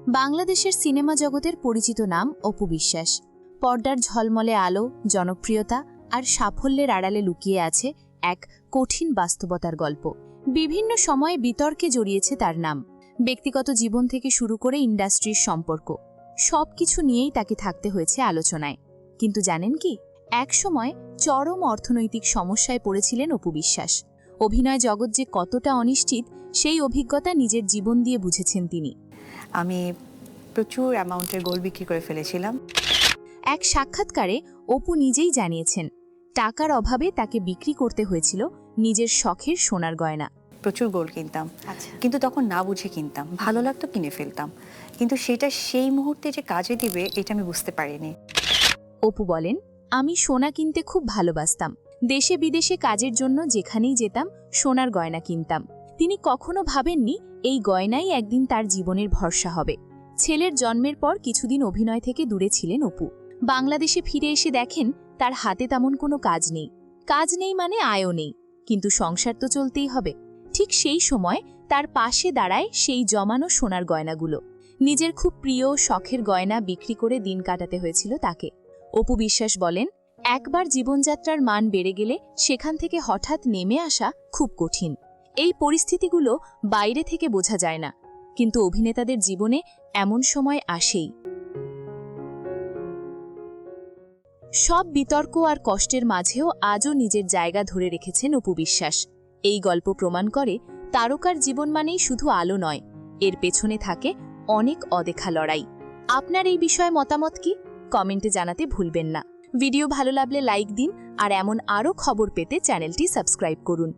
বাংলাদেশের সিনেমা জগতের পরিচিত নাম অপু বিশ্বাস। পর্দার ঝলমলে আলো, জনপ্রিয়তা আর সাফল্যের আড়ালে লুকিয়ে আছে এক কঠিন বাস্তবতার গল্প। বিভিন্ন সময়ে বিতর্কে জড়িয়েছে তার নাম। ব্যক্তিগত জীবন থেকে শুরু করে ইন্ডাস্ট্রির সম্পর্ক, সবকিছু নিয়েই তাকে থাকতে হয়েছে আলোচনায়। কিন্তু জানেন কি, একসময় চরম অর্থনৈতিক সমস্যায় পড়েছিলেন অপু বিশ্বাস। অভিনয় জগৎ যে কতটা অনিশ্চিত, সেই অভিজ্ঞতা নিজের জীবন দিয়ে বুঝেছেন তিনি। আমি প্রচুর অ্যামাউন্টের গোল্ড বিক্রি করে ফেলেছিলাম। এক সাক্ষাৎকারে অপু নিজেই জানিয়েছেন, টাকার অভাবে তাকে বিক্রি করতে হয়েছিল নিজের শখের সোনার গয়না। প্রচুর গোল্ড কিনতাম, কিন্তু তখন না বুঝে কিনতাম, ভালো লাগতো কিনে ফেলতাম, কিন্তু সেটা সেই মুহূর্তে যে কাজে দিবে এটা আমি বুঝতে পারিনি। অপু বলেন, আমি সোনা কিনতে খুব ভালোবাসতাম। দেশে বিদেশে কাজের জন্য যেখানেই যেতাম সোনার গয়না কিনতাম। তিনি কখনো ভাবেননি এই গয়নাই একদিন তার জীবনের ভরসা হবে। ছেলের জন্মের পর কিছুদিন অভিনয় থেকে দূরে ছিলেন অপু। বাংলাদেশে ফিরে এসে দেখেন তার হাতে তেমন কোনো কাজ নেই। কাজ নেই মানে আয়ও নেই, কিন্তু সংসার তো চলতেই হবে। ঠিক সেই সময় তার পাশে দাঁড়ায় সেই জমানো সোনার গয়নাগুলো। নিজের খুব প্রিয় শখের গয়না বিক্রি করে দিন কাটাতে হয়েছিল তাকে। অপু বিশ্বাস বলেন, একবার জীবনযাত্রার মান বেড়ে গেলে সেখান থেকে হঠাৎ নেমে আসা খুব কঠিন। এই পরিস্থিতিগুলো বাইরে থেকে বোঝা যায় না, কিন্তু অভিনেতাদের জীবনে এমন সময় আসেই। সব বিতর্ক আর কষ্টের মাঝেও আজও নিজের জায়গা ধরে রেখেছেন অপু বিশ্বাস। এই গল্প প্রমাণ করে, তারকার জীবন মানেই শুধু আলো নয়, এর পেছনে থাকে অনেক অদেখা লড়াই। আপনার এই বিষয়ে মতামত কি? কমেন্টে জানাতে ভুলবেন না। ভিডিও ভালো লাগলে লাইক দিন, আর এমন আরও খবর পেতে চ্যানেলটি সাবস্ক্রাইব করুন।